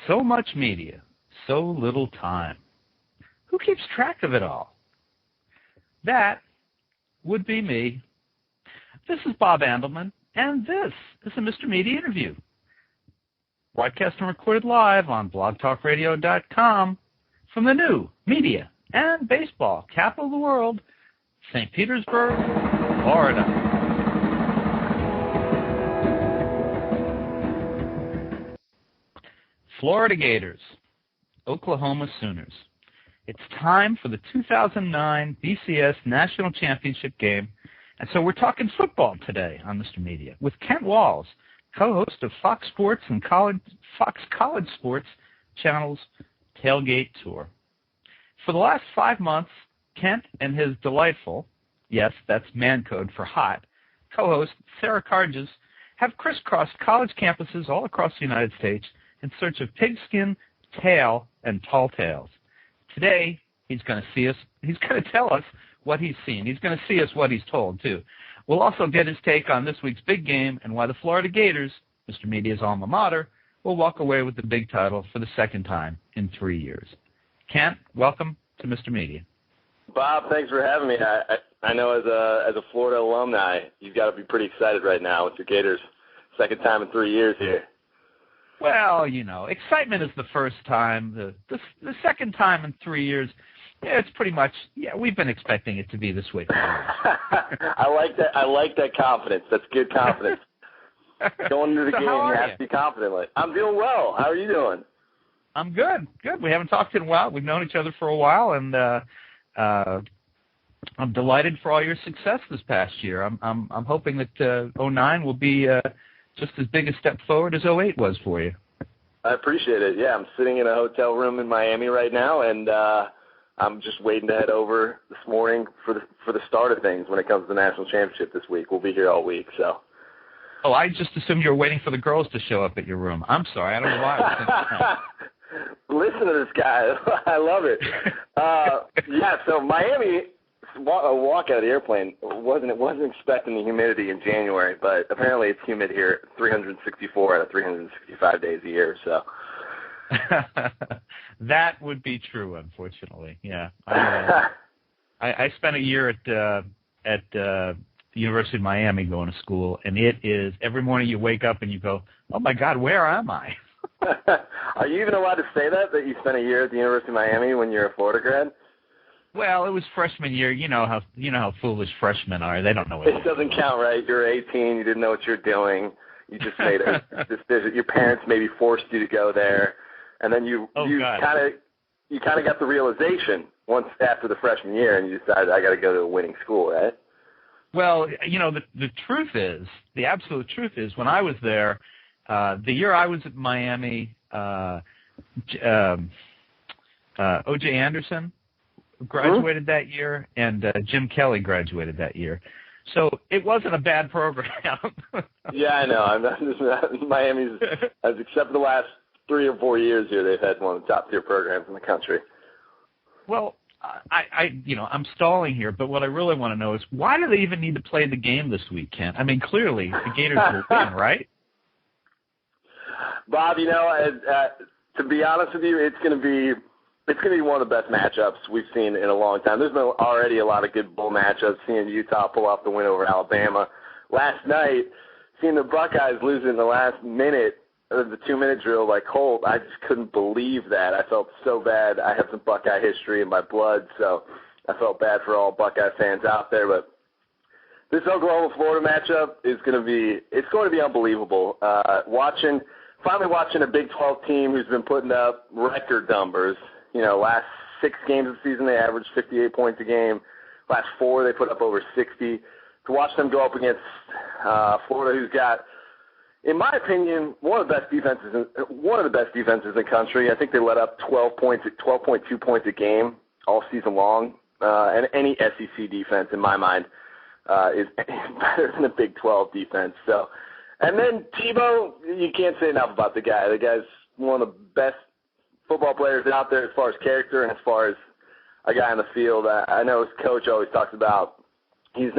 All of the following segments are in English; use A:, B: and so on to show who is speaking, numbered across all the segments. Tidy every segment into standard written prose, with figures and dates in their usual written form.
A: So much media, so little time. Who keeps track of it all? That would be me. This is Bob Andelman, and this is a Mr. Media interview. Broadcast and recorded live on blogtalkradio.com from the new media and baseball capital of the world, St. Petersburg, Florida. Florida Gators, Oklahoma Sooners. It's time for the 2009 BCS National Championship game, and so we're talking football today on Mr. Media with Kent Walls, co-host of Fox Sports and Fox College Sports Channel's Tailgate Tour. For the last 5 months, Kent and his delightful, yes, that's man code for hot, co-host Sarah Karges have crisscrossed college campuses all across the United States in search of pigskin, tail, and tall tales. Today, he's going to tell us what he's seen. He's going to see us what he's told, too. We'll also get his take on this week's big game and why the Florida Gators, Mr. Media's alma mater, will walk away with the big title for the second time in 3 years. Kent, welcome to Mr. Media.
B: Bob, thanks for having me. I know as a Florida alumni, you've got to be pretty excited right now with your Gators' second time in 3 years here.
A: Well, you know, excitement is the first time. The second time in 3 years, yeah, it's pretty much, yeah, we've been expecting it to be this way.
B: I like that confidence. That's good confidence. Going into the game, you have to be confident. I'm doing well. How are you doing?
A: I'm good. Good. We haven't talked in a while. We've known each other for a while, and I'm delighted for all your success this past year. I'm hoping that 09 will be just as big a step forward as 08 was for you.
B: I appreciate it. Yeah, I'm sitting in a hotel room in Miami right now, and I'm just waiting to head over this morning for the start of things when it comes to the national championship this week. We'll be here all week, so.
A: Oh, I just assumed you were waiting for the girls to show up at your room. I'm sorry. I don't know why I was thinking that.
B: Listen to this guy. I love it. Yeah, so Miami, a walk out of the airplane, wasn't expecting the humidity in January, but apparently it's humid here 364 out of 365 days a year, so.
A: That would be true, unfortunately. Yeah, I spent a year at the University of Miami going to school, and it is every morning you wake up and you go, "Oh my God, where am I?"
B: Are you even allowed to say that you spent a year at the University of Miami when you're a Florida grad?
A: Well, it was freshman year. You know how foolish freshmen are. They don't know what
B: it doesn't count, right? You're 18. You didn't know what you're doing. You just made a decision. Your parents maybe forced you to go there. And then you kind of got the realization once after the freshman year, and you decided I got to go to a winning school, right?
A: Well, you know, the truth is, the absolute truth is, when I was there, the year I was at Miami, O.J. Anderson graduated that year, and Jim Kelly graduated that year. So it wasn't a bad program.
B: Yeah, I know. Miami's, except for the last 3 or 4 years here, they've had one of the top tier programs in the country.
A: Well, I'm stalling here, but what I really want to know is why do they even need to play the game this week, Kent? I mean, clearly the Gators will win, right?
B: Bob, to be honest with you, it's going to be one of the best matchups we've seen in a long time. There's been already a lot of good bowl matchups. Seeing Utah pull off the win over Alabama last night, seeing the Buckeyes lose in the last minute. The 2-minute drill by Colt, I just couldn't believe that. I felt so bad. I have some Buckeye history in my blood, so I felt bad for all Buckeye fans out there. But this Oklahoma-Florida matchup is going to be unbelievable. Finally watching a Big 12 team who's been putting up record numbers. You know, last 6 games of the season they averaged 58 points a game. Last 4 they put up over 60. To watch them go up against Florida, who's got, in my opinion, one of the best defenses in the country. I think they let up 12.2 points a game all season long. And any SEC defense, in my mind, is better than a Big 12 defense. So, and then Tebow, you can't say enough about the guy. The guy's one of the best football players out there as far as character and as far as a guy on the field. I know his coach always talks about he's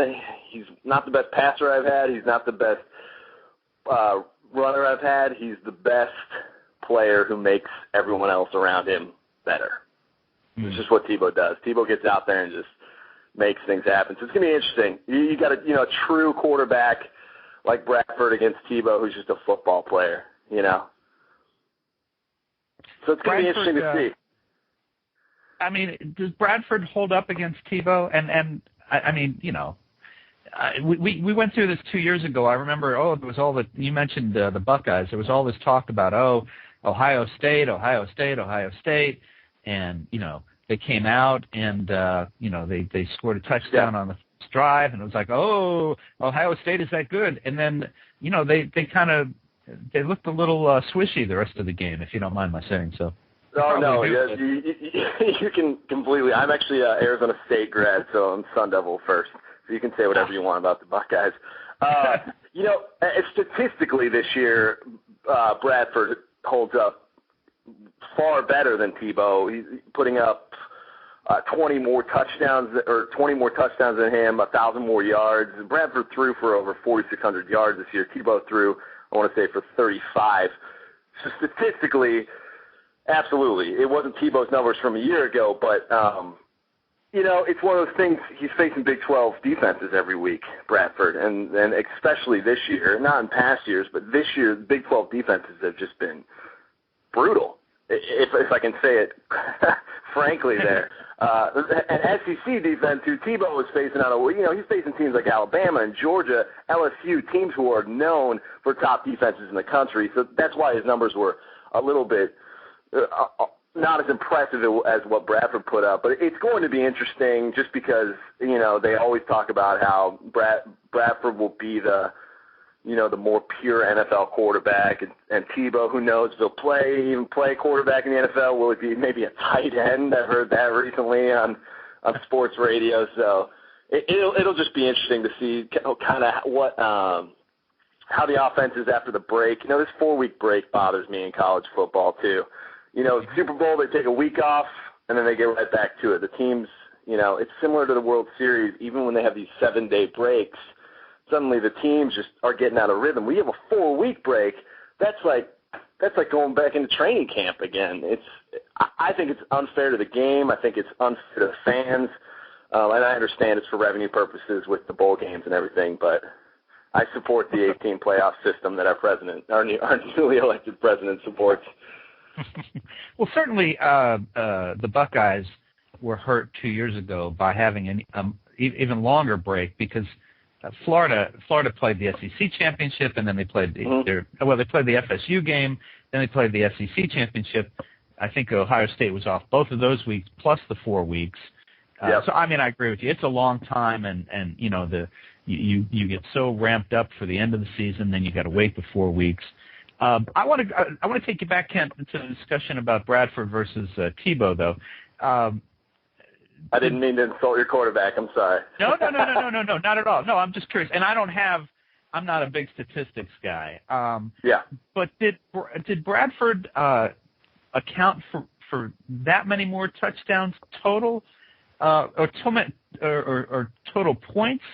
B: not the best passer I've had. He's not the best runner I've had. He's the best player who makes everyone else around him better. It's just what Tebow does. Tebow gets out there and just makes things happen. So it's going to be interesting. You got a true quarterback like Bradford against Tebow, who's just a football player, So it's going to be interesting to see.
A: I mean, does Bradford hold up against Tebow? And I mean, we went through this 2 years ago. I remember, there was all you mentioned the Buckeyes. There was all this talk about, Ohio State, and, they came out and, they scored a touchdown on the first drive, and it was like, Ohio State is that good. And then, they looked a little swishy the rest of the game, if you don't mind my saying so.
B: Oh, no, you can completely. I'm actually an Arizona State grad, so I'm Sun Devil first. So you can say whatever you want about the Buckeyes. Statistically this year, Bradford holds up far better than Tebow. He's putting up 20 more touchdowns than him, 1,000 more yards. Bradford threw for over 4,600 yards this year. Tebow threw, I want to say, for 35. So statistically, absolutely, it wasn't Tebow's numbers from a year ago, but it's one of those things. He's facing Big 12 defenses every week, Bradford, and especially this year. Not in past years, but this year, Big 12 defenses have just been brutal, if I can say it frankly there. An SEC defense who Tebow was facing he's facing teams like Alabama and Georgia, LSU, teams who are known for top defenses in the country. So that's why his numbers were a little bit not as impressive as what Bradford put up. But it's going to be interesting just because, they always talk about how Bradford will be the more pure NFL quarterback, and Tebow, who knows if he'll even play quarterback in the NFL, will it be maybe a tight end? I've heard that recently on sports radio. So it'll just be interesting to see kind of what how the offense is after the break. This 4-week break bothers me in college football too. Super Bowl, they take a week off and then they get right back to it. The teams, it's similar to the World Series. Even when they have these 7-day breaks, suddenly the teams just are getting out of rhythm. We have a 4-week break. That's like going back into training camp again. I think it's unfair to the game. I think it's unfair to the fans. And I understand it's for revenue purposes with the bowl games and everything, but I support the 18 playoff system that our newly elected president supports.
A: Well, certainly the Buckeyes were hurt 2 years ago by having an even longer break because Florida played the SEC championship, and then they played they played the FSU game, then they played the SEC championship. I think Ohio State was off both of those weeks plus the 4 weeks.
B: Yep.
A: So I mean, I agree with you. It's a long time, and you get so ramped up for the end of the season, then you got to wait the 4 weeks. I want to take you back, Kent, into the discussion about Bradford versus Tebow, though.
B: I didn't mean to insult your quarterback. I'm sorry.
A: No, not at all. No, I'm just curious, and I'm not a big statistics guy.
B: Yeah.
A: But did Bradford account for that many more touchdowns total, or total points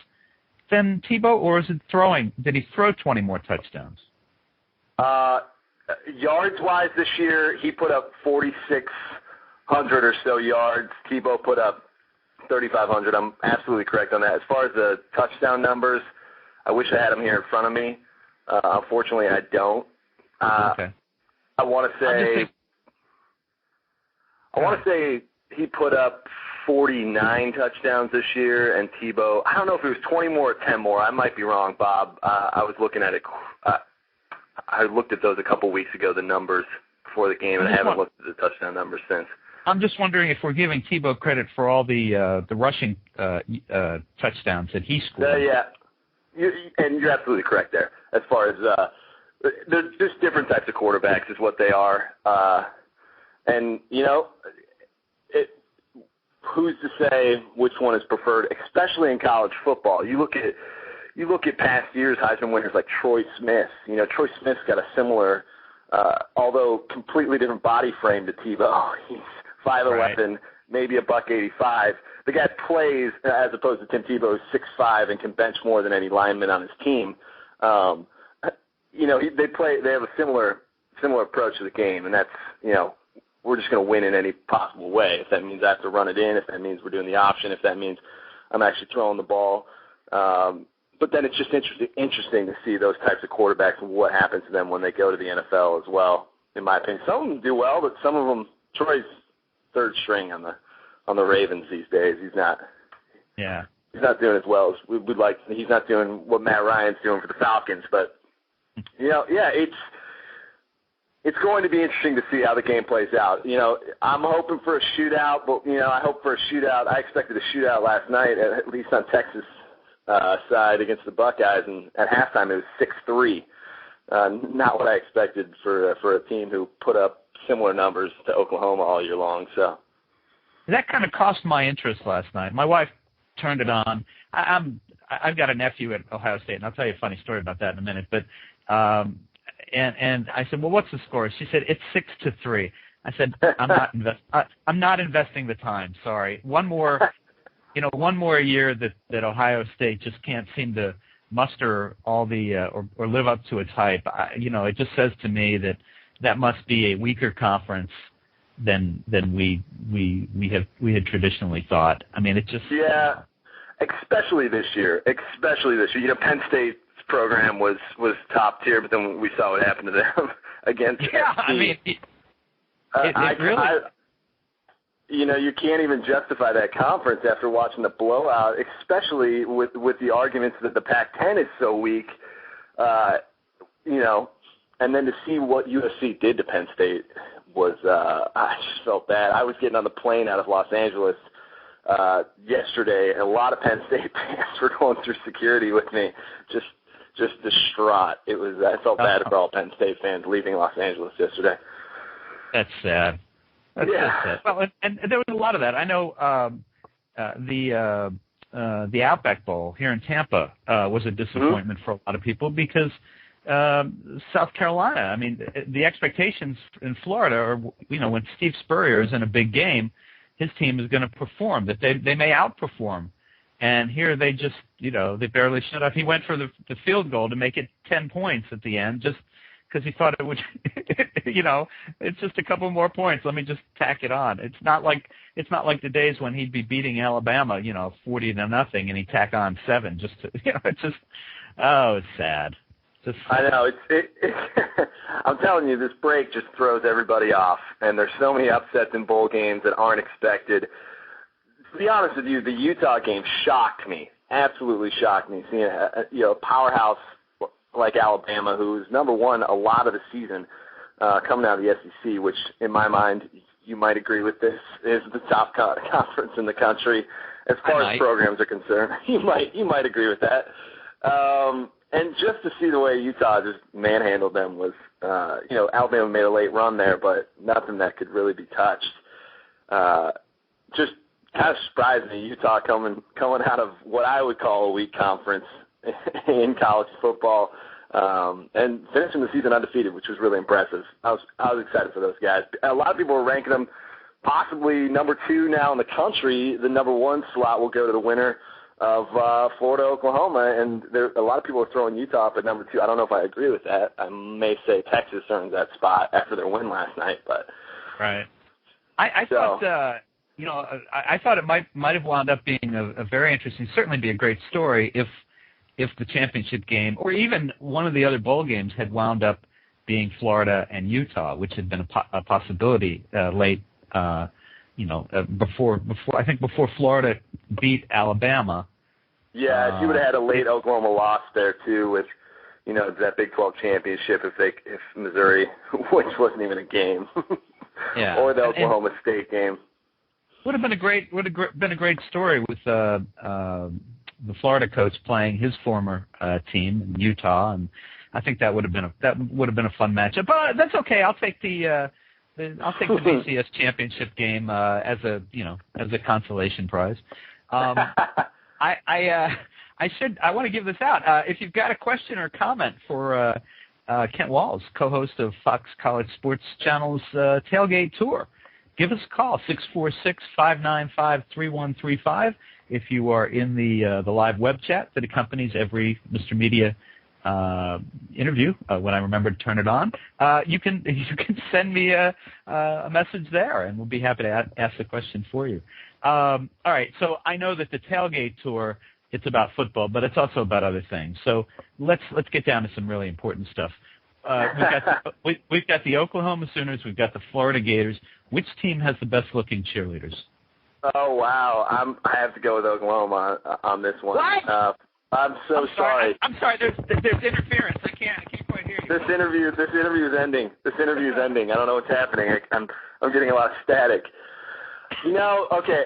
A: than Tebow, or is it throwing? Did he throw 20 more touchdowns?
B: Yards-wise this year, he put up 4,600 or so yards. Tebow put up 3,500. I'm absolutely correct on that. As far as the touchdown numbers, I wish I had them here in front of me. Unfortunately, I don't.
A: Okay.
B: I want to say he put up 49 touchdowns this year, and Tebow, I don't know if it was 20 more or 10 more. I might be wrong, Bob. I was looking at it. I looked at those a couple weeks ago, the numbers before the game, and I haven't looked at the touchdown numbers since.
A: I'm just wondering if we're giving Tebow credit for all the rushing touchdowns that he scored.
B: Yeah, and you're absolutely correct there. As far as they're just different types of quarterbacks is what they are. And, who's to say which one is preferred, especially in college football? You look at past years' Heisman winners like Troy Smith. Troy Smith's got a similar, although completely different body frame to Tebow. He's 5'11", right, maybe $185. The guy plays, as opposed to Tim Tebow, who's 6'5" and can bench more than any lineman on his team. They have a similar similar approach to the game, and that's, we're just going to win in any possible way. If that means I have to run it in, if that means we're doing the option, if that means I'm actually throwing the ball. But then it's just interesting to see those types of quarterbacks and what happens to them when they go to the NFL as well, in my opinion. Some of them do well, but some of them, Troy's third string on the Ravens these days. He's not doing as well as we would like. He's not doing what Matt Ryan's doing for the Falcons, but it's going to be interesting to see how the game plays out. I'm hoping for a shootout, but I hope for a shootout. I expected a shootout last night, at least on Texas side against the Buckeyes, and at halftime it was 6-3. Not what I expected for a team who put up similar numbers to Oklahoma all year long. So
A: that kind of cost my interest last night. My wife turned it on. I've got a nephew at Ohio State, and I'll tell you a funny story about that in a minute. But and I said, well, what's the score? She said it's 6-3. I said, I'm not investing the time. Sorry. One more year that Ohio State just can't seem to muster all the or live up to its hype. It just says to me that must be a weaker conference than we had traditionally thought. I mean, it just
B: especially this year. Penn State's program was top tier, but then we saw what happened to them against.
A: Yeah, SC. I mean, it really.
B: You can't even justify that conference after watching the blowout, especially with the arguments that the Pac-10 is so weak. And then to see what USC did to Penn State was, I just felt bad. I was getting on the plane out of Los Angeles yesterday, and a lot of Penn State fans were going through security with me, just distraught. I felt bad for all Penn State fans leaving Los Angeles yesterday.
A: That's sad. That's sad. Well, and there was a lot of that. I know the Outback Bowl here in Tampa was a disappointment for a lot of people because South Carolina. I mean, the expectations in Florida are, when Steve Spurrier is in a big game, his team is going to perform. That they may outperform. And here they just, they barely shut up. He went for the field goal to make it 10 points at the end, just because he thought it would, it's just a couple more points. Let me just tack it on. It's not like the days when he'd be beating Alabama, 40-0, and he'd tack on 7 just to, it's just, it's sad.
B: I know. I'm telling you, this break just throws everybody off, and there's so many upsets in bowl games that aren't expected. To be honest with you, the Utah game shocked me, absolutely shocked me, seeing a powerhouse like Alabama, who's number one a lot of the season, coming out of the SEC, which in my mind, you might agree with this, is the top conference in the country as far as programs are concerned. You might agree with that. And just to see the way Utah just manhandled them was, Alabama made a late run there, but nothing that could really be touched. Just kind of surprised me, Utah coming out of what I would call a weak conference in college football, and finishing the season undefeated, which was really impressive. I was excited for those guys. A lot of people were ranking them possibly number 2 now in the country. The number 1 slot will go to the winner of Florida, Oklahoma, and a lot of people are throwing Utah up at number 2. I don't know if I agree with that. I may say Texas earns that spot after their win last night, but
A: right. I thought I thought it might have wound up being a very interesting, certainly be a great story if the championship game or even one of the other bowl games had wound up being Florida and Utah, which had been a possibility late. Before Florida beat Alabama.
B: Yeah, if you would have had a late Oklahoma loss there too, with that Big 12 championship, if Missouri, which wasn't even a game, or the Oklahoma State game,
A: would have been a great story with the Florida coach playing his former team in Utah, and I think that would have been a fun matchup. But that's okay. I'll take the BCS championship game as a consolation prize. I want to give this out. If you've got a question or comment for Kent Walls, co-host of Fox College Sports Channel's Tailgate Tour, give us a call, 646-595-3135. If you are in the live web chat that accompanies every Mr. Media interview when I remember to turn it on, you can send me a message there, and we'll be happy to ask the question for you. All right, so I know that the Tailgate Tour, it's about football, but it's also about other things. So let's get down to some really important stuff. We've got the Oklahoma Sooners, we've got the Florida Gators. Which team has the best looking cheerleaders?
B: Oh wow, I have to go with Oklahoma on this one.
A: What?
B: I'm sorry.
A: I'm sorry. There's interference. I can't quite hear you.
B: This interview is ending. I don't know what's happening. I'm getting a lot of static. Okay.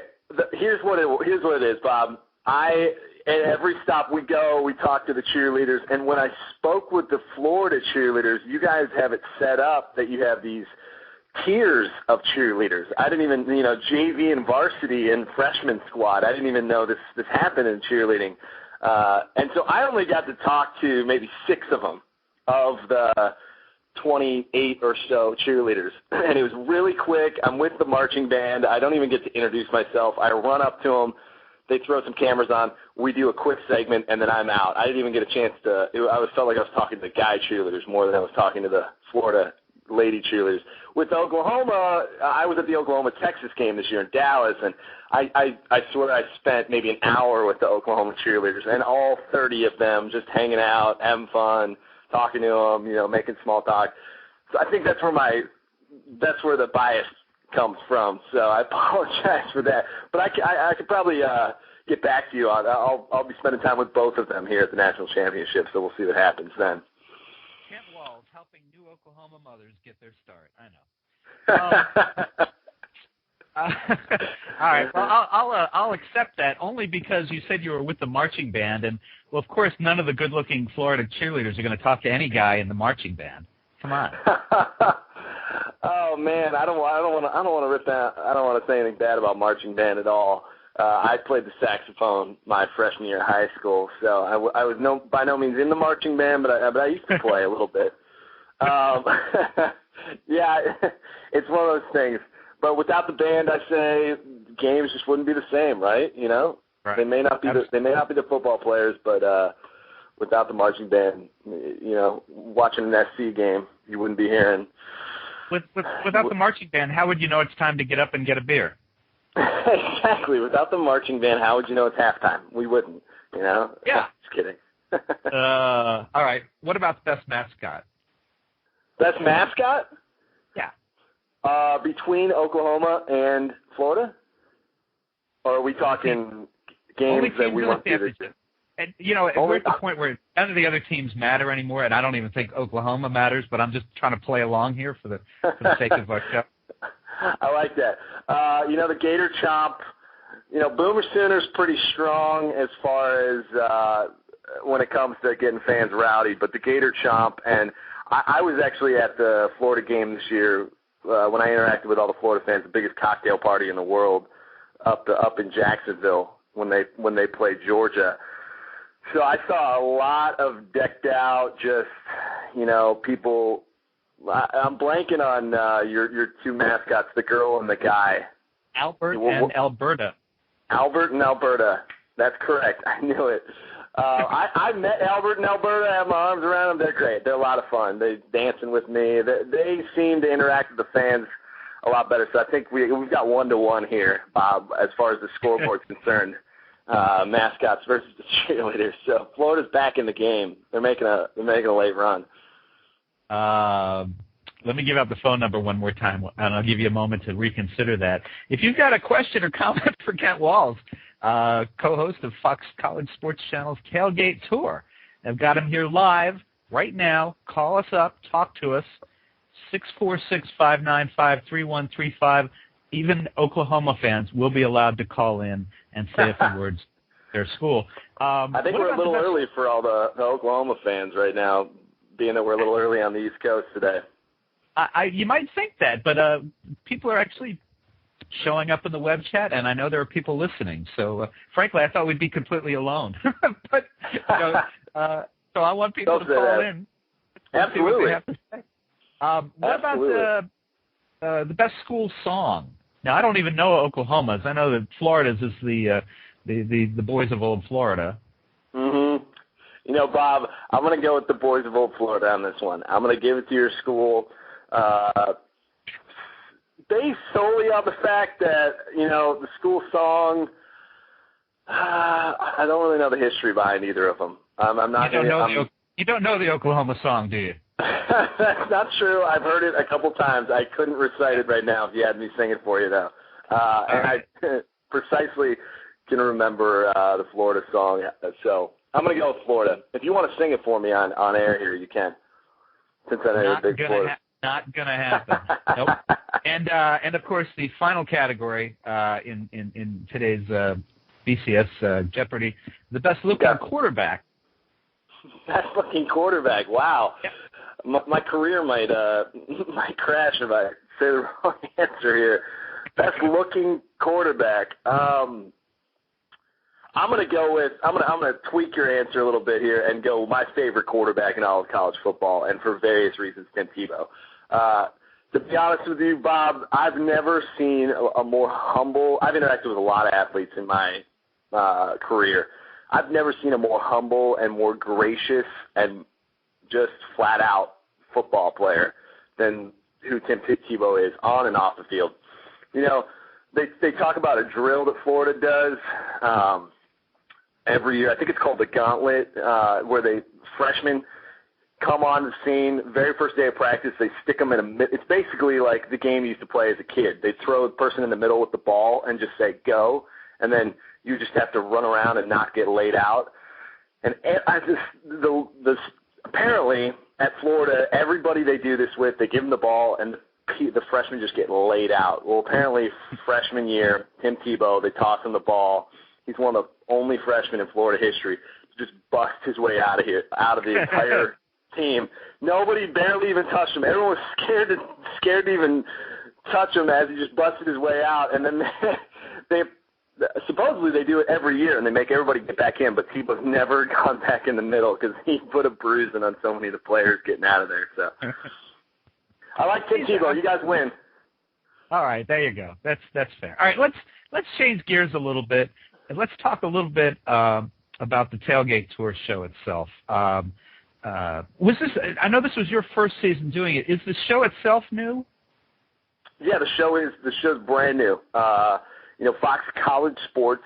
B: Here's what it is, Bob. At every stop we go, we talk to the cheerleaders, and when I spoke with the Florida cheerleaders, you guys have it set up that you have these tiers of cheerleaders. I didn't even, JV and varsity and freshman squad. I didn't even know this happened in cheerleading. And so I only got to talk to maybe 6 of them of the 28 or so cheerleaders. And it was really quick. I'm with the marching band. I don't even get to introduce myself. I run up to them. They throw some cameras on. We do a quick segment, and then I'm out. I didn't even get a chance to – felt like I was talking to the guy cheerleaders more than I was talking to the Florida lady cheerleaders. With Oklahoma, I was at the Oklahoma-Texas game this year in Dallas, and I swear I spent maybe an hour with the Oklahoma cheerleaders, and all 30 of them just hanging out, having fun, talking to them, making small talk. So I think that's where the bias comes from. So I apologize for that. But I could probably get back to you on. I'll be spending time with both of them here at the National Championship, so we'll see what happens then.
A: Kent Walls helping new Oklahoma mothers get their start. I know. All right. Well, I'll accept that only because you said you were with the marching band, and well, of course, none of the good-looking Florida cheerleaders are going to talk to any guy in the marching band. Come on.
B: Oh man, I don't want to rip that. I don't want to say anything bad about marching band at all. I played the saxophone my freshman year of high school, so I was by no means in the marching band, but I used to play a little bit. Yeah, it's one of those things. But without the band, I say games just wouldn't be the same, right?
A: Right.
B: They may not be the football players, but without the marching band, watching an SC game, you wouldn't be hearing.
A: Without the marching band, how would you know it's time to get up and get a beer?
B: Exactly. Without the marching band, how would you know it's halftime? We wouldn't.
A: Yeah.
B: Just kidding.
A: All right. What about the best mascot?
B: Best mascot?
A: Yeah.
B: Between Oklahoma and Florida? Or are we talking games that we want to do?
A: And, we're at the point where none of the other teams matter anymore, and I don't even think Oklahoma matters, but I'm just trying to play along here for the sake of our show.
B: I like that. The Gator Chomp, Boomer Sooner's pretty strong as far as when it comes to getting fans rowdy, but the Gator Chomp, and I was actually at the Florida game this year when I interacted with all the Florida fans, the biggest cocktail party in the world up in Jacksonville when they played Georgia. So I saw a lot of decked out, just, people. I'm blanking on your 2 mascots, the girl and the guy.
A: Albert and Alberta.
B: Albert and Alberta. That's correct. I knew it. I met Albert and Alberta. I have my arms around them. They're great. They're a lot of fun. They're dancing with me. They seem to interact with the fans a lot better. So I think we've got 1-to-1 here, Bob, as far as the scoreboard's concerned. Mascots versus the cheerleaders. So Florida's back in the game. They're making a late run.
A: Let me give out the phone number one more time, and I'll give you a moment to reconsider that. If you've got a question or comment for Kent Walls, co-host of Fox College Sports Channel's Tailgate Tour, I've got him here live right now. Call us up. Talk to us. 646-595-3135. Even Oklahoma fans will be allowed to call in and say a few words to their school.
B: I think we're a little early for all the Oklahoma fans right now, being that we're a little early on the East Coast today.
A: You might think that, but people are actually showing up in the web chat, and I know there are people listening. So, frankly, I thought we'd be completely alone. But so I want people to call in.
B: Absolutely.
A: See what they have to say. What about the best school song? Now, I don't even know Oklahoma's. I know that Florida's is the boys of old Florida.
B: Mm-hmm. Bob, I'm going to go with the boys of Old Florida on this one. I'm going to give it to your school based solely on the fact that, the school song, I don't really know the history behind either of them. I'm not.
A: You don't know the Oklahoma song, do you?
B: That's not true. I've heard it a couple times. I couldn't recite it right now if you had me sing it for you, though. And I precisely can remember the Florida song. So I'm going to go with Florida. If you want to sing it for me on air here, you can. Since I know you're a big Florida.
A: Not going to happen. Nope. And of course, the final category in today's BCS Jeopardy, the best-looking quarterback.
B: Best-looking quarterback. Wow.
A: Yeah.
B: My career might crash if I say the wrong answer here. Best-looking quarterback. I'm gonna tweak your answer a little bit here and go my favorite quarterback in all of college football, and for various reasons, Tim Tebow. To be honest with you, Bob, I've never seen a more humble. I've interacted with a lot of athletes in my career. I've never seen a more humble and more gracious and just flat-out football player than who Tim Tebow is on and off the field. They talk about a drill that Florida does every year. I think it's called the Gauntlet, where freshmen come on the scene, very first day of practice, they stick them in it's basically like the game you used to play as a kid. They throw the person in the middle with the ball and just say, go, and then you just have to run around and not get laid out. And apparently at Florida, everybody they do this with, they give them the ball, and the freshmen just get laid out. Well, apparently freshman year, Tim Tebow, they toss him the ball. He's one of the only freshmen in Florida history to just bust his way out of the entire team. Nobody barely even touched him. Everyone was scared to even touch him as he just busted his way out. And then they supposedly they do it every year, and they make everybody get back in, but Tebow's never gone back in the middle because he put a bruising on so many of the players getting out of there. So I like Tim Tebow. You guys win.
A: All right, there you go. That's fair. All right, let's change gears a little bit, and let's talk a little bit about the Tailgate Tour show itself. Was this? I know this was your first season doing it. Is the show itself new?
B: Yeah, the show's brand new. Fox College Sports,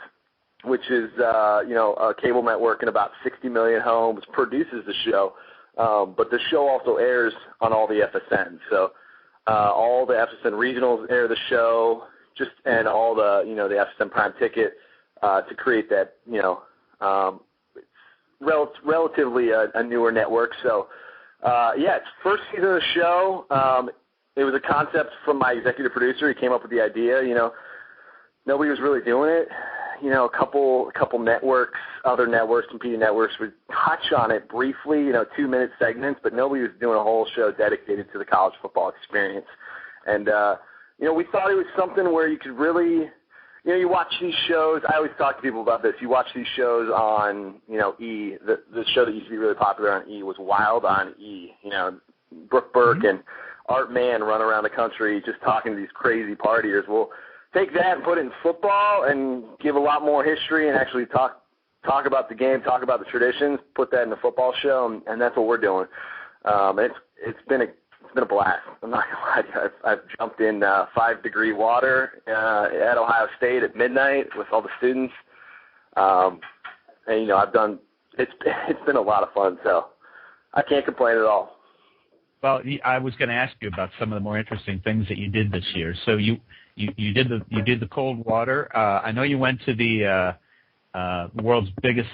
B: which is a cable network in about 60 million homes, produces the show. But the show also airs on all the FSN. So all the FSN regionals air the show, and all the the FSN Prime ticket to create that relatively a newer network. So it's first season of the show. It was a concept from my executive producer. He came up with the idea. Nobody was really doing it. A couple networks, other networks, competing networks would touch on it briefly, 2-minute segments, but nobody was doing a whole show dedicated to the college football experience. And, we thought it was something where you could really, you watch these shows. I always talk to people about this. You watch these shows on, E. The show that used to be really popular on E was Wild on E. Brooke Burke and Art Mann run around the country just talking to these crazy partiers. Well, take that and put it in football and give a lot more history and actually talk about the game, talk about the traditions, put that in the football show, and that's what we're doing. It's been a blast. I'm not gonna lie to you. I've jumped in 5-degree water at Ohio State at midnight with all the students, and I've done. It's been a lot of fun, so I can't complain at all.
A: Well, I was going to ask you about some of the more interesting things that you did this year. So you did the cold water. I know you went to the world's biggest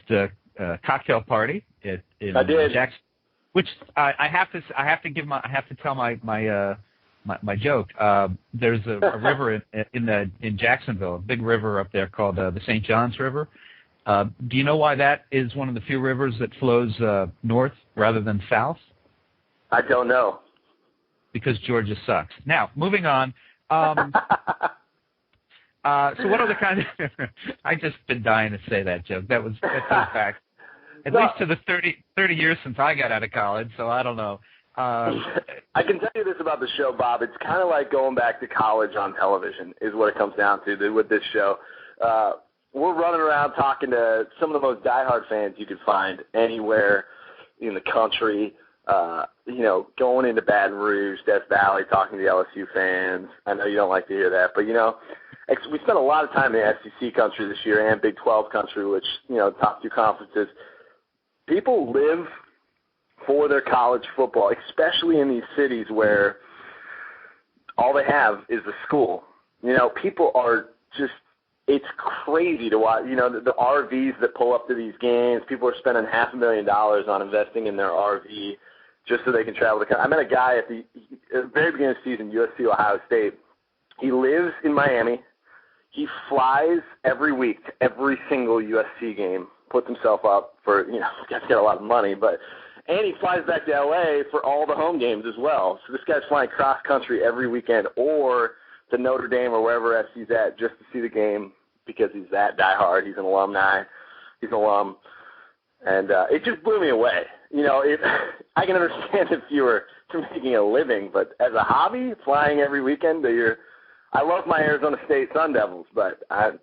A: cocktail party in
B: I did.
A: Jackson, which I have to tell my joke. There's a river in Jacksonville, a big river up there called the St. Johns River. Do you know why that is one of the few rivers that flows north rather than south?
B: I don't know.
A: Because Georgia sucks. Now, moving on. So what other kind of – I've just been dying to say that joke. That goes back at least to the 30 years since I got out of college, so I don't know.
B: I can tell you this about the show, Bob. It's kind of like going back to college on television is what it comes down to with this show. we're running around talking to some of the most diehard fans you could find anywhere in the country. Going into Baton Rouge, Death Valley, talking to the LSU fans. I know you don't like to hear that, but, we spent a lot of time in the SEC country this year and Big 12 country, which, top 2 conferences. People live for their college football, especially in these cities where all they have is the school. People are just, it's crazy to watch. The RVs that pull up to these games, people are spending $500,000 on investing in their RV just so they can travel. I met a guy at the very beginning of the season, USC Ohio State. He lives in Miami. He flies every week to every single USC game, puts himself up for, guy's got a lot of money, and he flies back to L.A. for all the home games as well. So this guy's flying cross-country every weekend or to Notre Dame or wherever SC's at just to see the game because he's that diehard. He's an alumni. He's an alum. And it just blew me away. I can understand if you were making a living, but as a hobby, flying every weekend I love my Arizona State Sun Devils, but I'm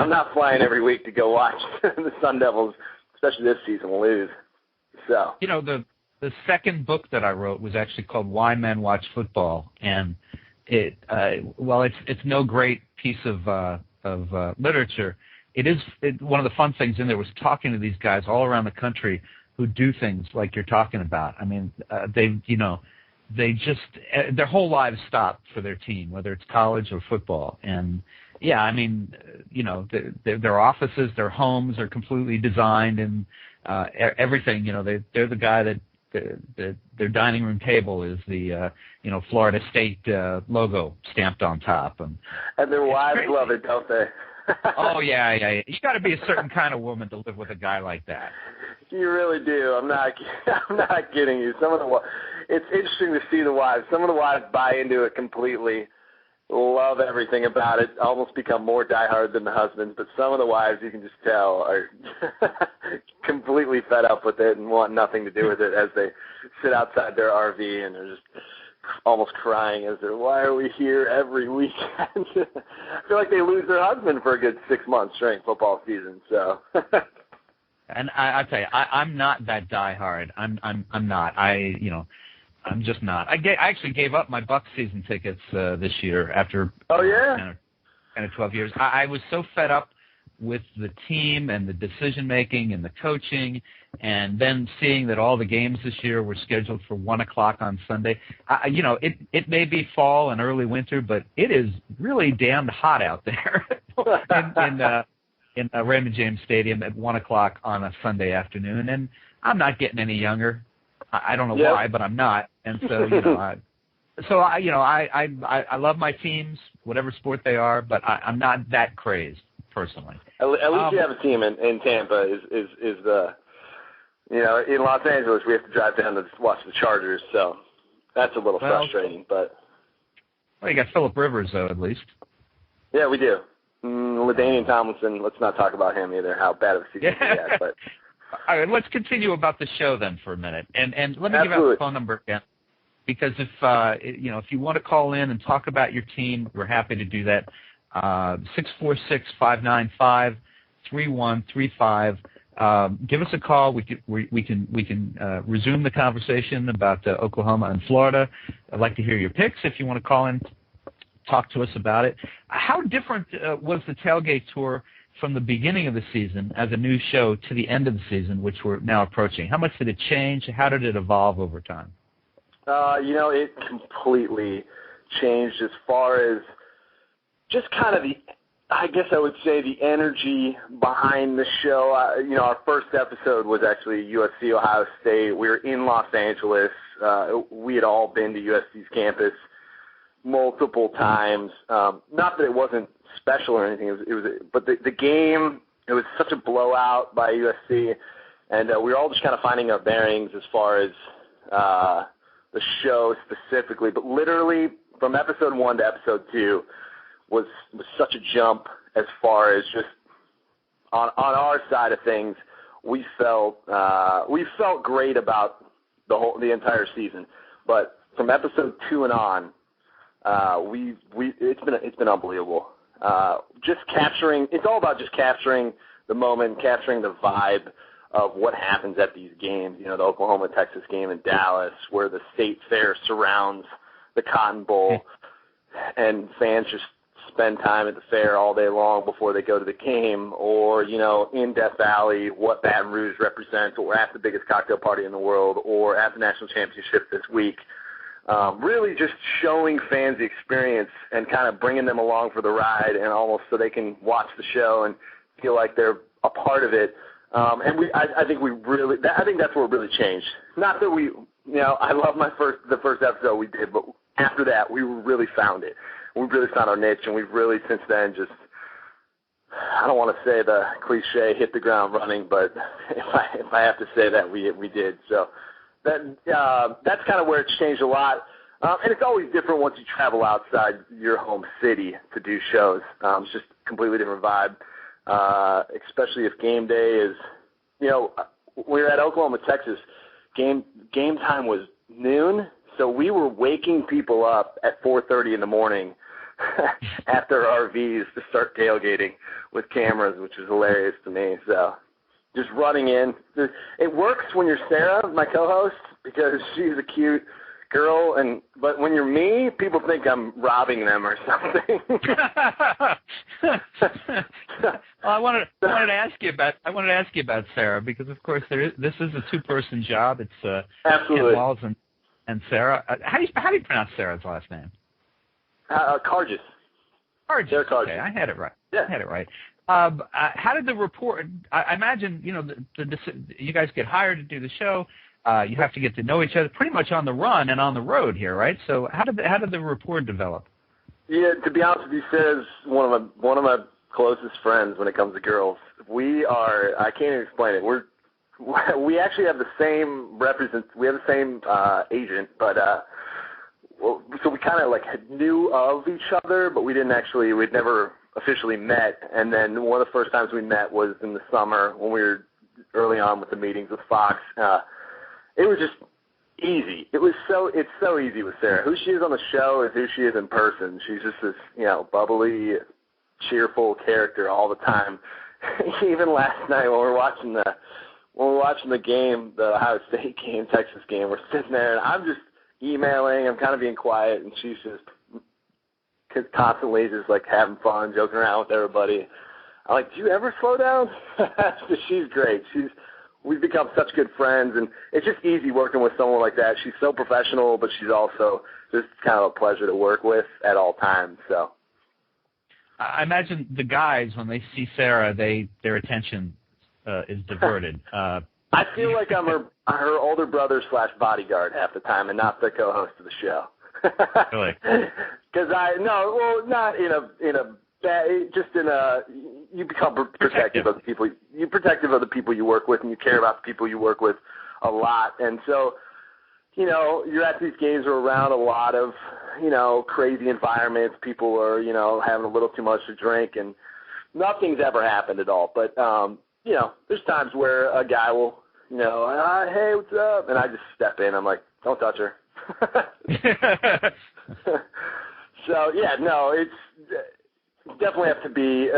B: not flying every week to go watch the Sun Devils, especially this season, lose. So
A: the second book that I wrote was actually called Why Men Watch Football, and it's no great piece of literature. One of the fun things in there was talking to these guys all around the country who do things like you're talking about. I mean, they just their whole lives stop for their team, whether it's college or football. And yeah, I mean, their offices, their homes are completely designed and everything. They're the guy that their dining room table is the Florida State logo stamped on top, and
B: their wives love it, don't they?
A: Oh yeah. You got to be a certain kind of woman to live with a guy like that.
B: You really do. I'm not kidding you. It's interesting to see the wives. Some of the wives buy into it completely, love everything about it, almost become more diehard than the husbands. But some of the wives, you can just tell, are completely fed up with it and want nothing to do with it as they sit outside their RV and they're just almost crying as they're, why are we here every weekend? I feel like they lose their husband for a good 6 months during football season. So.
A: And I tell you, I'm not that diehard. I'm not. I'm just not. I actually gave up my Bucs season tickets this year after 10 or 12 years. I was so fed up with the team and the decision making and the coaching, and then seeing that all the games this year were scheduled for 1:00 on Sunday. It may be fall and early winter, but it is really damned hot out there in Raymond James Stadium at 1:00 on a Sunday afternoon, and I'm not getting any younger. I don't know why, but I'm not, and so I love my teams, whatever sport they are, but I'm not that crazed personally.
B: At least you have a team in Tampa. Is the in Los Angeles we have to drive down to watch the Chargers, so that's a little frustrating. But
A: you got Phillip Rivers though, at least.
B: Yeah, we do. LaDainian Tomlinson, let's not talk about him either, how bad of a season he had. But
A: all right, let's continue about the show then for a minute. And let me give out the phone number again. Because if you want to call in and talk about your team, we're happy to do that. 646-595-3135. Give us a call. We can resume the conversation about Oklahoma and Florida. I'd like to hear your picks if you want to call in. Talk to us about it. How different was the Tailgate Tour from the beginning of the season as a new show to the end of the season, which we're now approaching? How much did it change? How did it evolve over time?
B: It completely changed as far as just kind of I guess I would say the energy behind the show. Our first episode was actually USC Ohio State. We were in Los Angeles. We had all been to USC's campus multiple times. Not that it wasn't special or anything. But the game, it was such a blowout by USC, and we were all just kind of finding our bearings as far as the show specifically. But literally from episode 1 to episode 2 was such a jump as far as just on our side of things. We felt great about the entire season, but from episode 2 and on, it's been unbelievable. just capturing. It's all about just capturing the moment, capturing the vibe of what happens at these games. You know, the Oklahoma-Texas game in Dallas, where the state fair surrounds the Cotton Bowl, and fans just spend time at the fair all day long before they go to the game, or, you know, in Death Valley, what Baton Rouge represents, or at the biggest cocktail party in the world, or at the national championship this week. Really just showing fans the experience and kind of bringing them along for the ride, and almost so they can watch the show and feel like they're a part of it. And I think that's what really changed. Not that I love the first episode we did, but after that, we really found it. We really found our niche, and we've really since then just, I don't want to say the cliche, hit the ground running, but if I have to say that, we did. So that's kind of where it's changed a lot. And it's always different once you travel outside your home city to do shows. It's just a completely different vibe, especially if game day is, we were at Oklahoma, Texas. Game time was noon, so we were waking people up at 4:30 in the morning at their RVs to start tailgating with cameras, which is hilarious to me. So just running in. It works when you're Sarah, my co-host, because she's a cute girl, but when you're me, people think I'm robbing them or something.
A: Well, I wanted to ask you about Sarah, because of course this is a two-person job. It's
B: Absolutely.
A: Ken Walls and Sarah. How do you pronounce Sarah's last name?
B: Karges.
A: Karges.
B: Sarah Karges.
A: Okay, I had it right.
B: Yeah.
A: I had it right. How did the report? I imagine you guys get hired to do the show. You have to get to know each other pretty much on the run and on the road here, right? So how did the rapport develop? Yeah,
B: to be honest with you, Sarah's one of my closest friends when it comes to girls. I can't even explain it. We actually have the same we have the same agent, but so we kind of like knew of each other, but we'd never officially met. And then one of the first times we met was in the summer when we were early on with the meetings with Fox. It was just easy. It's so easy with Sarah. Who she is on the show is who she is in person. She's just this, bubbly, cheerful character all the time. Even last night when we were watching the game, the Ohio State game, Texas game, we're sitting there and I'm just emailing. I'm kind of being quiet, and she's just constantly just like having fun, joking around with everybody. I'm like, do you ever slow down? She's great. We've become such good friends, and it's just easy working with someone like that. She's so professional, but she's also just kind of a pleasure to work with at all times. So,
A: I imagine the guys, when they see Sarah, their attention is diverted.
B: I feel like I'm her older brother / bodyguard half the time, and not the co-host of the show.
A: Really?
B: Because not in a bad, just in a, you become protective of the people. You're protective of the people you work with, and you care about the people you work with a lot. And so, you're at these games or around a lot of, crazy environments. People are, having a little too much to drink, and nothing's ever happened at all. But, there's times where a guy will, hey, what's up? And I just step in. I'm like, don't touch her. So, it's definitely have to be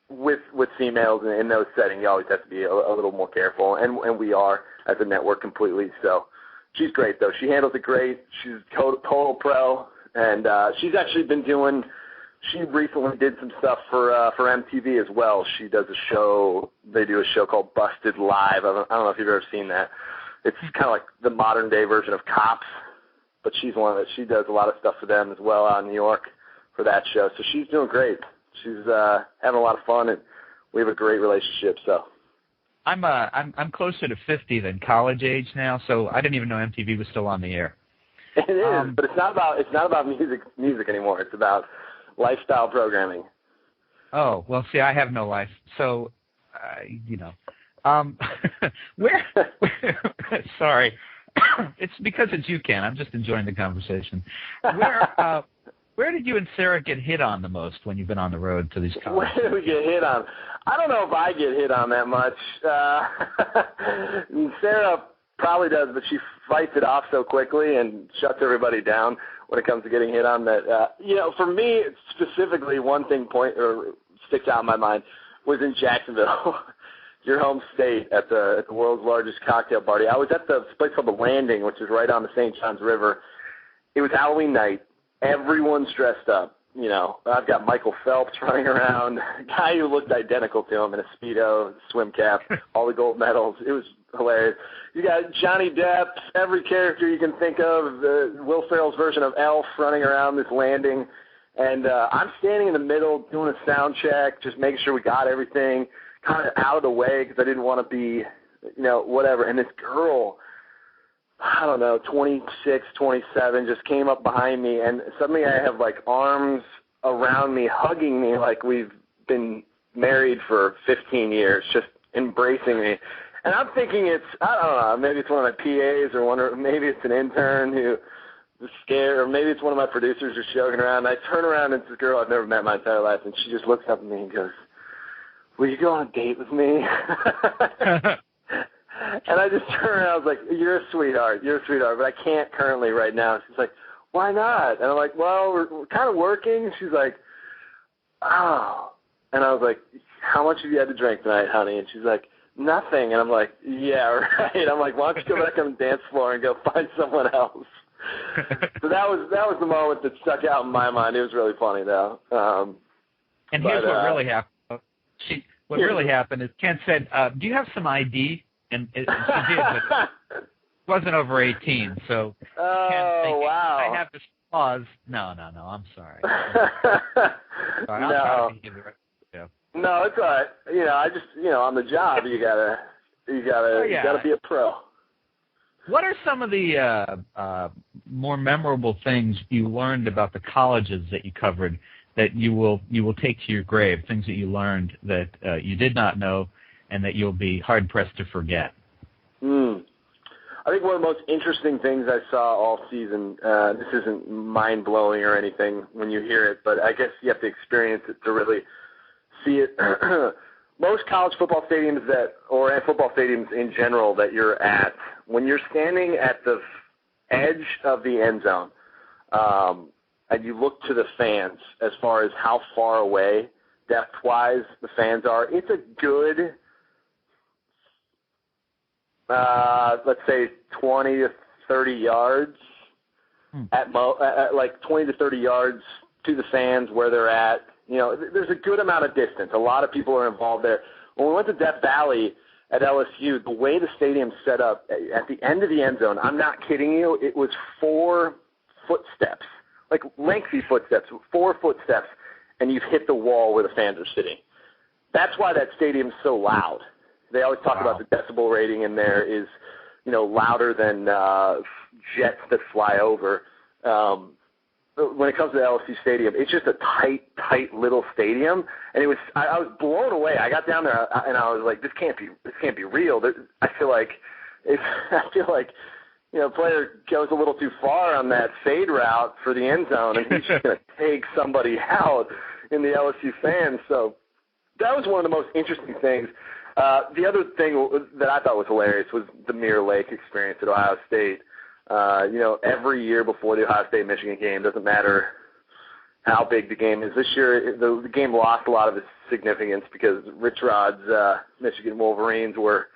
B: with females in those settings. You always have to be a little more careful, and we are as a network completely. So she's great, though. She handles it great. She's total pro, and she's actually been doing. She recently did some stuff for MTV as well. She does a show. They do a show called Busted Live. I don't know if you've ever seen that. It's kind of like the modern day version of Cops, but she's one of it. She does a lot of stuff for them as well out in New York for that show. So she's doing great. She's having a lot of fun, and we have a great relationship. So
A: I'm closer to 50 than college age now, so I didn't even know MTV was still on the air.
B: It is, but it's not about music anymore. It's about lifestyle programming.
A: Oh, well, see, I have no life. So, where sorry. It's because it's you, Ken. I'm just enjoying the conversation. Where did you and Sarah get hit on the most when you've been on the road to these colleges?
B: Where did we get hit on? I don't know if I get hit on that much. Sarah Probably does, but she fights it off so quickly and shuts everybody down when it comes to getting hit on that. For me, specifically, one thing sticks out in my mind was in Jacksonville, your home state, at the world's largest cocktail party. I was at the place called The Landing, which is right on the St. Johns River. It was Halloween night. Everyone's dressed up. I've got Michael Phelps running around, a guy who looked identical to him in a Speedo, swim cap, all the gold medals. It was hilarious. You got Johnny Depp, every character you can think of, Will Ferrell's version of Elf running around this landing. And I'm standing in the middle doing a sound check, just making sure we got everything kind of out of the way because I didn't want to be, whatever. And this girl, I don't know, 26, 27, just came up behind me, and suddenly I have, arms around me, hugging me like we've been married for 15 years, just embracing me. And I'm thinking I don't know, maybe it's one of my PAs or maybe it's an intern who was scared, or maybe it's one of my producers who's joking around. And I turn around, and it's this girl I've never met in my entire life, and she just looks up at me and goes, "Will you go on a date with me?" And I just turned around. I was like, you're a sweetheart, but I can't currently right now. She's like, why not? And I'm like, well, we're kind of working. She's like, oh. And I was like, how much have you had to drink tonight, honey? And she's like, nothing. And I'm like, yeah, right. I'm like, why don't you go back on the dance floor and go find someone else? So that was the moment that stuck out in my mind. It was really funny, though.
A: Here's what really happened. What really happened is Ken said, do you have some ID? And she did, but it wasn't over 18, so
B: wow.
A: I have this clause. No, I'm sorry. Sorry,
B: no.
A: I'll try to give the rest. Yeah.
B: No, it's all right. I just, on the job, you gotta be a pro.
A: What are some of the more memorable things you learned about the colleges that you covered that you will take to your grave? Things that you learned that you did not know, and that you'll be hard-pressed to forget?
B: I think one of the most interesting things I saw all season, this isn't mind-blowing or anything when you hear it, but I guess you have to experience it to really see it. Most college football stadiums or football stadiums in general that you're at, when you're standing at the edge of the end zone and you look to the fans as far as how far away depth-wise the fans are, it's a good, let's say 20 to 30 yards at 20 to 30 yards to the fans where they're at. There's a good amount of distance. A lot of people are involved there. When we went to Death Valley at LSU, the way the stadium's set up, at the end of the end zone, I'm not kidding you, it was 4 footsteps, like lengthy footsteps, 4 footsteps, and you've hit the wall where the fans are sitting. That's why that stadium's so loud. They always talk about the decibel rating in there is, louder than jets that fly over. When it comes to the LSU stadium, it's just a tight little stadium, and I was blown away. I got down there and I was like, this can't be real. I feel like a player goes a little too far on that fade route for the end zone, and he's just going to take somebody out in the LSU fans. So that was one of the most interesting things. The other thing that I thought was hilarious was the Mirror Lake experience at Ohio State. Every year before the Ohio State-Michigan game, doesn't matter how big the game is. This year, the game lost a lot of its significance because Rich Rod's Michigan Wolverines were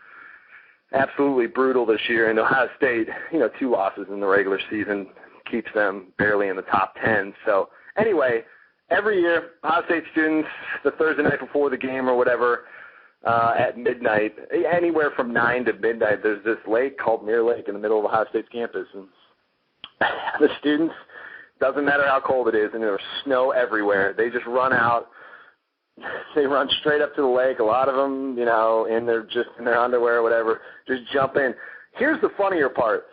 B: absolutely brutal this year, and Ohio State, 2 losses in the regular season keeps them barely in the top 10. So anyway, every year, Ohio State students, the Thursday night before the game or whatever, at midnight, anywhere from 9 to midnight, there's this lake called Mirror Lake in the middle of Ohio State's campus. And the students, doesn't matter how cold it is, and there's snow everywhere, they just run out. They run straight up to the lake, a lot of them, in their underwear or whatever, just jump in. Here's the funnier part.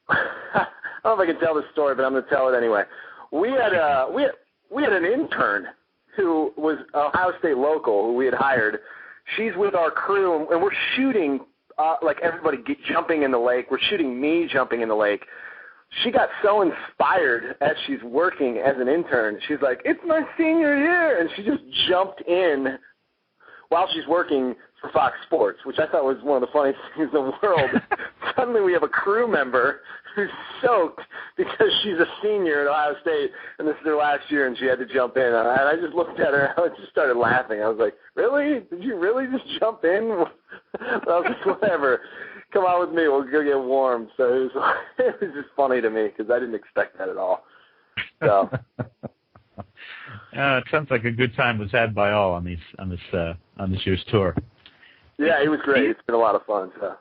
B: I don't know if I can tell this story, but I'm going to tell it anyway. We had an intern who was Ohio State local who we had hired. She's with our crew, and we're shooting everybody jumping in the lake. We're shooting me jumping in the lake. She got so inspired as she's working as an intern. She's like, it's my senior year, and she just jumped in while she's working for Fox Sports, which I thought was one of the funniest things in the world. Suddenly we have a crew member who's soaked because she's a senior at Ohio State, and this is her last year, and she had to jump in. And I just looked at her, and I just started laughing. I was like, really? Did you really just jump in? I was like, whatever. Come on with me. We'll go get warm. So it was just funny to me because I didn't expect that at all. So.
A: It sounds like a good time was had by all on this year's tour.
B: Yeah, it was great. It's been a lot of fun. So.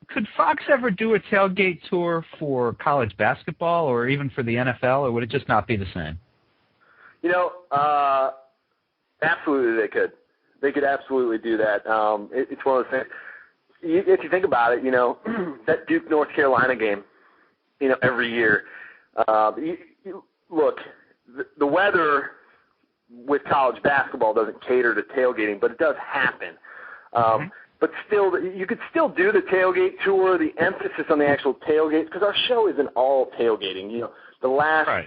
A: Could Fox ever do a tailgate tour for college basketball or even for the NFL, or would it just not be the same?
B: Absolutely they could. They could absolutely do that. It's one of those things. If you think about it, that Duke North Carolina game, every year. Look, the weather with college basketball doesn't cater to tailgating, but it does happen. But still, you could still do the tailgate tour, the emphasis on the actual tailgates, because our show isn't all tailgating. The last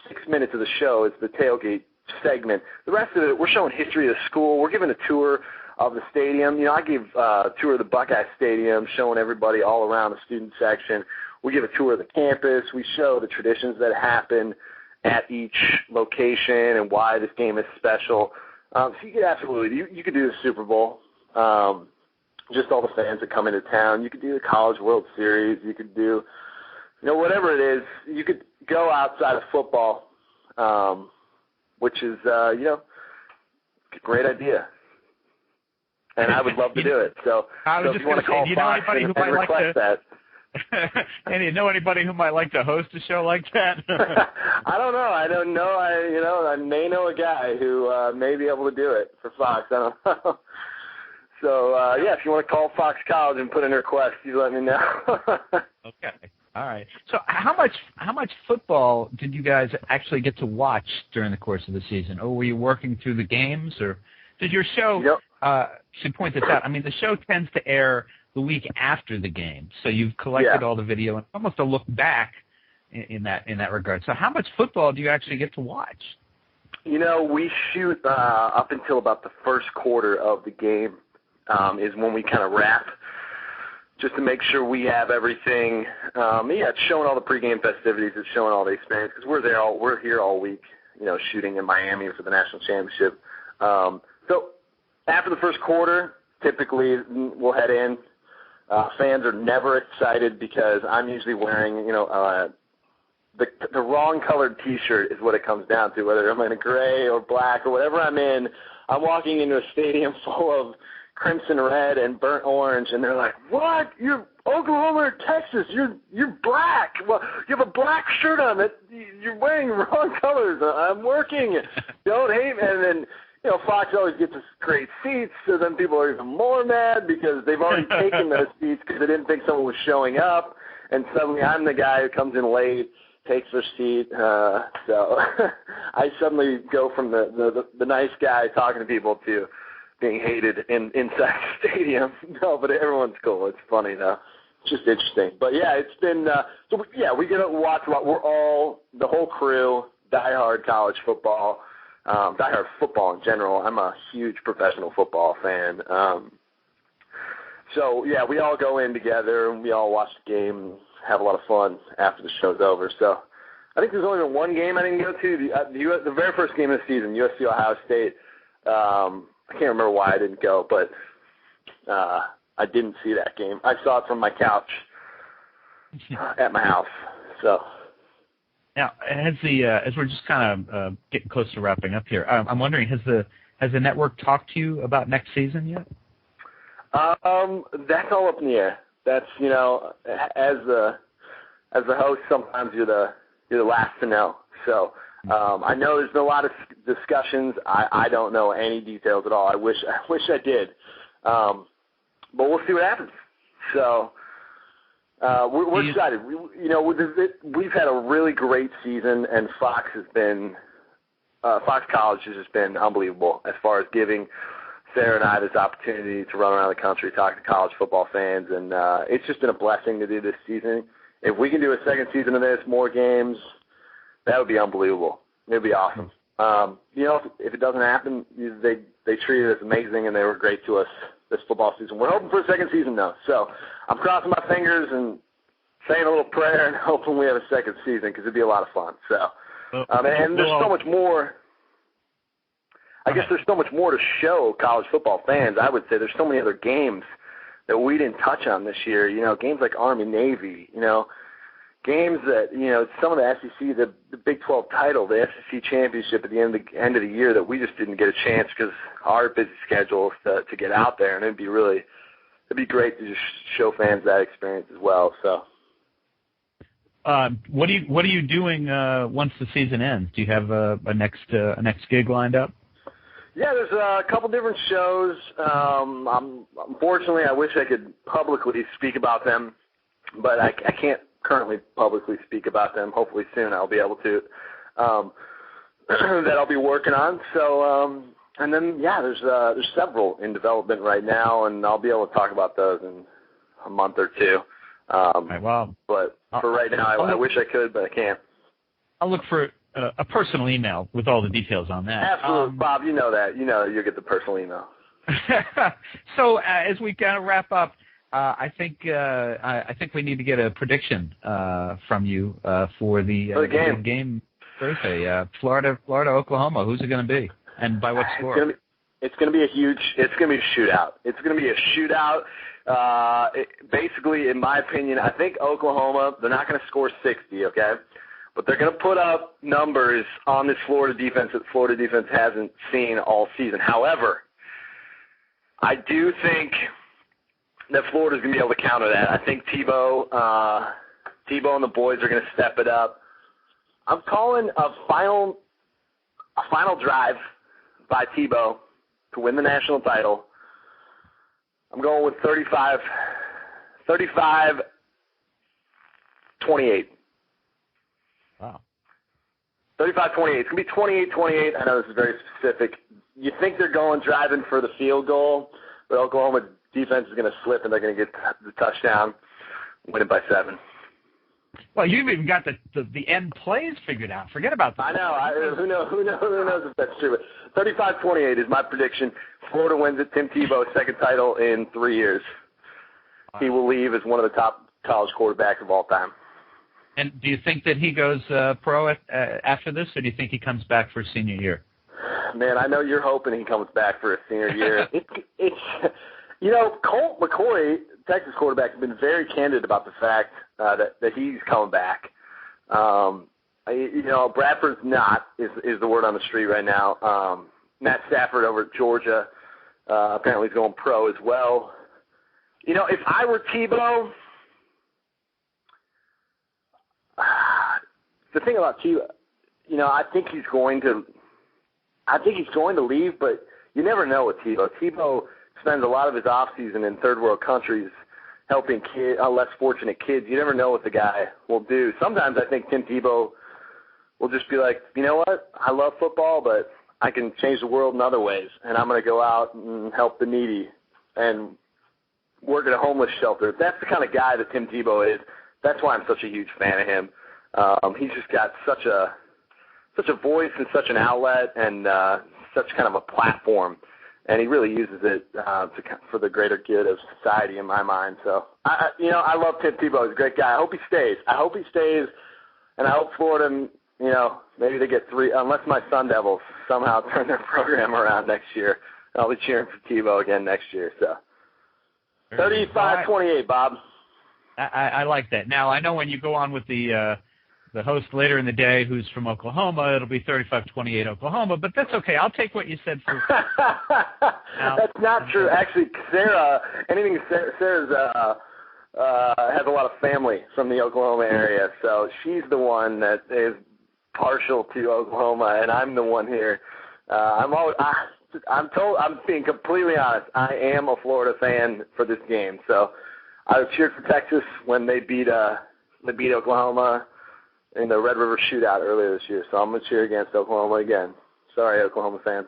B: 6 minutes of the show is the tailgate segment. The rest of it, we're showing history of the school. We're giving a tour of the stadium. I gave a tour of the Buckeye Stadium, showing everybody all around the student section. We give a tour of the campus. We show the traditions that happen at each location and why this game is special. So you could absolutely, you could do the Super Bowl. Just all the fans that come into town. You could do the College World Series. You could do, whatever it is. You could go outside of football, which is, a great idea. And I would love to do it. So if you want to call Fox and request that.
A: And you know anybody who might like to host a show like that?
B: I don't know. I may know a guy who may be able to do it for Fox. I don't know. So, if you want to call Fox College and put in a request, you let me know.
A: Okay. All right. So how much football did you guys actually get to watch during the course of the season? Or were you working through the games? Or did your show, should point this out, the show tends to air the week after the game. So you've collected all the video and almost a look back in that regard. So how much football do you actually get to watch?
B: We shoot up until about the first quarter of the game. Is when we kind of wrap, just to make sure we have everything. It's showing all the pregame festivities. It's showing all the experience because we're here all week, shooting in Miami for the national championship. So after the first quarter, typically we'll head in. Fans are never excited because I'm usually wearing, the wrong colored T-shirt is what it comes down to. Whether I'm in a gray or black or whatever I'm in, I'm walking into a stadium full of crimson red and burnt orange, and they're like, "What? You're Oklahoma or Texas? You're black. Well, you have a black shirt on. That you're wearing wrong colors. I'm working. Don't hate me." And then Fox always gets us great seats, so then people are even more mad because they've already taken those seats because they didn't think someone was showing up, and suddenly I'm the guy who comes in late, takes their seat. So I suddenly go from the nice guy talking to people to being hated inside the stadium. No, but everyone's cool. It's funny though. It's just interesting. But it's been we get to watch a lot. We're all, the whole crew, diehard college football, diehard football in general. I'm a huge professional football fan. We all go in together and we all watch the game and have a lot of fun after the show's over. So I think there's only been one game I didn't go to. The very first game of the season, USC Ohio State. I can't remember why I didn't go, but I didn't see that game. I saw it from my couch at my house. So
A: now, as we're just kind of getting close to wrapping up here, I'm wondering, has the network talked to you about next season yet?
B: That's all up in the air. That's as the host, sometimes you're the last to know. So. I know there's been a lot of discussions. I don't know any details at all. I wish I did. But we'll see what happens. So we're excited. We've had a really great season, and Fox College has just been unbelievable as far as giving Sarah and I this opportunity to run around the country, talk to college football fans, and it's just been a blessing to do this season. If we can do a second season of this, more games, that would be unbelievable. It would be awesome. If it doesn't happen, they treated us amazing and they were great to us this football season. We're hoping for a second season, though. So I'm crossing my fingers and saying a little prayer and hoping we have a second season because it'd be a lot of fun. So, and there's so much more. I guess there's so much more to show college football fans. I would say there's so many other games that we didn't touch on this year. You know, games like Army-Navy, you know, games that, you know, some of the SEC, the Big 12 title, the SEC championship at the end of the year that we just didn't get a chance because our busy schedules to get out there. And it'd be great to just show fans that experience as well. So.
A: What are you doing once the season ends? Do you have a next gig lined up?
B: Yeah, there's a couple different shows. Unfortunately, I wish I could publicly speak about them, but I can't currently publicly speak about them. Hopefully soon I'll be able to. That I'll be working on. So, and then there's several in development right now, and I'll be able to talk about those in a month or two.
A: Wow.
B: But for right now, I wish I could, but I can't.
A: I'll look for a personal email with all the details on that.
B: Absolutely, Bob. You know that. You know you'll get the personal email.
A: So as we kind of wrap up, I think we need to get a prediction from you for the game Thursday. Florida, Oklahoma. Who's it going to be, and by what score?
B: It's going to be a shootout. It's going to be a shootout. Basically, in my opinion, I think Oklahoma, they're not going to score 60, okay? But they're going to put up numbers on this Florida defense that Florida defense hasn't seen all season. However, I do think that Florida's going to be able to counter that. I think Tebow and the boys are going to step it up. I'm calling a final drive by Tebow to win the national title. I'm going with 35-28.
A: Wow.
B: 35-28. It's going to be 28-28. I know this is very specific. You think they're driving for the field goal, but Oklahoma defense is going to slip and they're going to get the touchdown, win it by 7.
A: Well, you've even got the end plays figured out. Forget about that.
B: I know. Who knows if that's true. But 35-28 is my prediction. Florida wins it. Tim Tebow, second title in 3 years. Wow. He will leave as one of the top college quarterbacks of all time.
A: And do you think that he goes pro after this, or do you think he comes back for his senior year?
B: Man, I know you're hoping he comes back for his senior year. It's you know, Colt McCoy, Texas quarterback, has been very candid about the fact that he's coming back. You know, Bradford's not is the word on the street right now. Matt Stafford over at Georgia apparently is going pro as well. You know, if I were Tebow, the thing about Tebow, you know, I think he's going to leave, but you never know with Tebow. Tebow spends a lot of his offseason in third world countries helping less fortunate kids. You never know what the guy will do. Sometimes I think Tim Tebow will just be like, you know what, I love football, but I can change the world in other ways, and I'm going to go out and help the needy and work at a homeless shelter. That's the kind of guy that Tim Tebow is. That's why I'm such a huge fan of him. He's just got such a voice and such an outlet and such kind of a platform, and he really uses it for the greater good of society in my mind. So, I love Tim Tebow. He's a great guy. I hope he stays. And I hope Florida, you know, maybe they get 3, unless my Sun Devils somehow turn their program around next year. I'll be cheering for Tebow again next year. So, 35-28, Bob.
A: I like that. Now, I know when you go on with the host later in the day who's from Oklahoma, it'll be 35-28 Oklahoma, but that's okay. I'll take what you said for now.
B: That's not true. Actually, Sarah's has a lot of family from the Oklahoma area, so she's the one that is partial to Oklahoma, and I'm the one here. I'm being completely honest. I am a Florida fan for this game, so I cheered for Texas when they beat Oklahoma in the Red River Shootout earlier this year, so I'm going to cheer against Oklahoma again. Sorry, Oklahoma fans.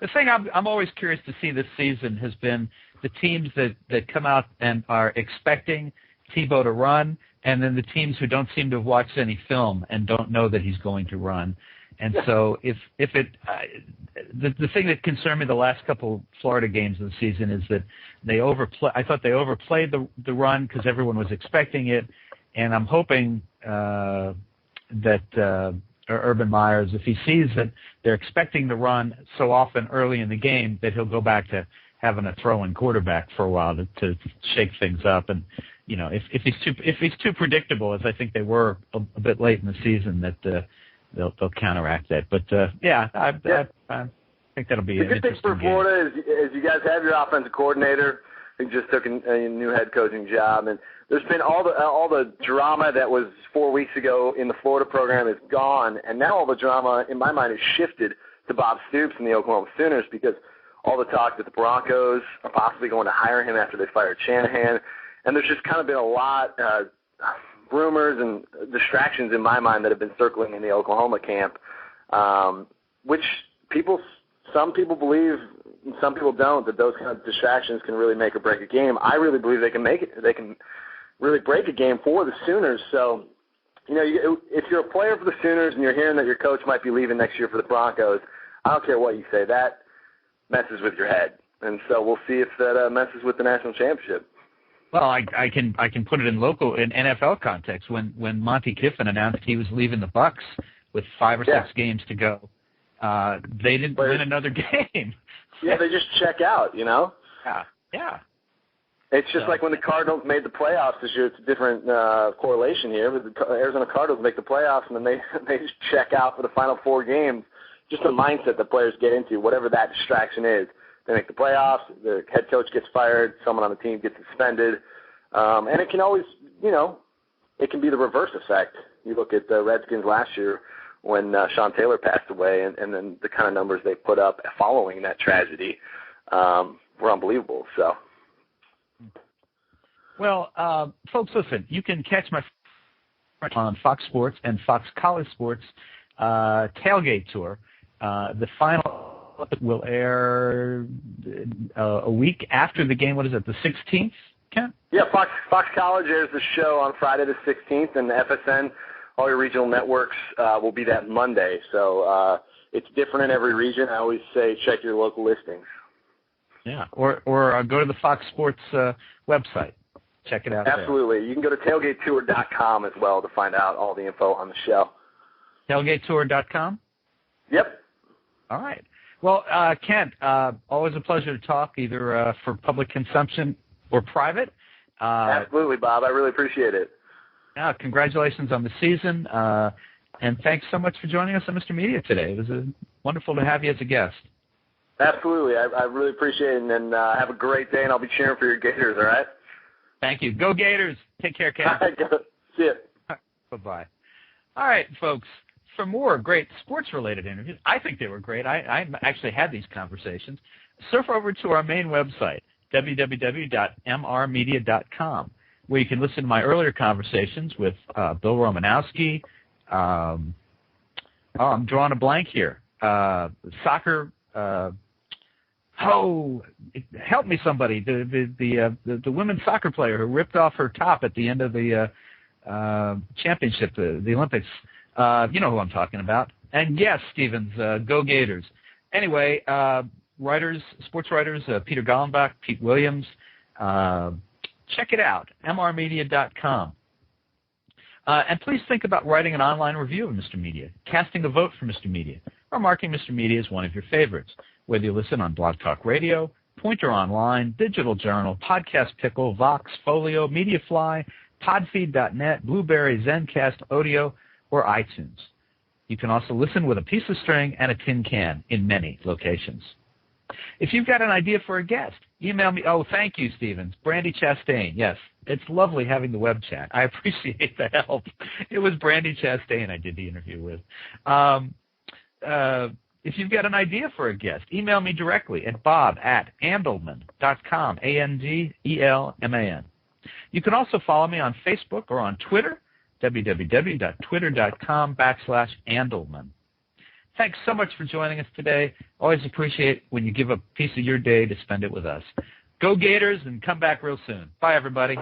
A: The thing I'm always curious to see this season has been the teams that come out and are expecting Tebow to run, and then the teams who don't seem to have watched any film and don't know that he's going to run. And so if it the thing that concerned me the last couple Florida games of the season is that I thought they overplayed the run because everyone was expecting it, and I'm hoping that Urban Meyers, if he sees that they're expecting the run so often early in the game, that he'll go back to having a throw-in quarterback for a while to shake things up. And if he's too predictable, as I think they were a bit late in the season, that they'll counteract that. But I think that'll be
B: the good thing for Florida is you guys have your offensive coordinator who just took a new head coaching job, and there's been all the drama that was 4 weeks ago in the Florida program is gone, and now all the drama in my mind is shifted to Bob Stoops and the Oklahoma Sooners, because all the talk that the Broncos are possibly going to hire him after they fired Shanahan, and there's just kind of been a lot rumors and distractions in my mind that have been circling in the Oklahoma camp, which some people believe and some people don't, that those kind of distractions can really make or break a game. I really believe they can make it. They can really break a game for the Sooners. So, if you're a player for the Sooners and you're hearing that your coach might be leaving next year for the Broncos, I don't care what you say. That messes with your head. And so we'll see if that messes with the national championship.
A: Well, I can put it in NFL context. When Monty Kiffin announced he was leaving the Bucs with 5 or 6 games to go, they didn't win another game.
B: Yeah, they just check out,
A: Yeah.
B: It's just like when the Cardinals made the playoffs this year. It's a different correlation here. But the Arizona Cardinals make the playoffs, and then they just check out for the final 4 games. Just a mindset that players get into, whatever that distraction is. They make the playoffs, the head coach gets fired, someone on the team gets suspended, and it can always, it can be the reverse effect. You look at the Redskins last year when Sean Taylor passed away, and then the kind of numbers they put up following that tragedy were unbelievable. So,
A: well, folks, listen, you can catch my on Fox Sports and Fox College Sports Tailgate Tour. The final will air a week after the game. What is it, the 16th, Ken?
B: Yeah, Fox College airs the show on Friday the 16th, and the FSN, all your regional networks, will be that Monday. So it's different in every region. I always say check your local listings.
A: Yeah, or go to the Fox Sports website. Check it out.
B: Absolutely.
A: There.
B: You can go to tailgatetour.com as well to find out all the info on the show.
A: Tailgatetour.com?
B: Yep.
A: All right. Well, Kent, always a pleasure to talk, either for public consumption or private.
B: Absolutely, Bob. I really appreciate it.
A: Yeah, congratulations on the season, and thanks so much for joining us on Mr. Media today. It was wonderful to have you as a guest.
B: Absolutely. I really appreciate it, and have a great day, and I'll be cheering for your Gators, all right?
A: Thank you. Go Gators. Take care, Kent.
B: All right, see you.
A: Bye-bye. All right, folks. For more great sports-related interviews, I think they were great. I actually had these conversations. Surf over to our main website, www.mrmedia.com, where you can listen to my earlier conversations with Bill Romanowski. I'm drawing a blank here. Soccer. Help me, somebody. The women's soccer player who ripped off her top at the end of the championship, the Olympics. You know who I'm talking about. And yes, Stevens, go Gators. Anyway, sports writers, Peter Gollenbach, Pete Williams, check it out, mrmedia.com. And please think about writing an online review of Mr. Media, casting a vote for Mr. Media, or marking Mr. Media as one of your favorites, whether you listen on Blog Talk Radio, Pointer Online, Digital Journal, Podcast Pickle, Vox, Folio, Mediafly, Podfeed.net, Blueberry, Zencast, Odeo, or iTunes. You can also listen with a piece of string and a tin can in many locations. If you've got an idea for a guest, email me. Oh, thank you, Stevens. Brandy Chastain. Yes, it's lovely having the web chat. I appreciate the help. It was Brandy Chastain I did the interview with. If you've got an idea for a guest, email me directly at bob@andelman.com, ANDELMAN. You can also follow me on Facebook or on Twitter, www.twitter.com/Andelman. Thanks so much for joining us today. Always appreciate when you give a piece of your day to spend it with us. Go Gators and come back real soon. Bye, everybody.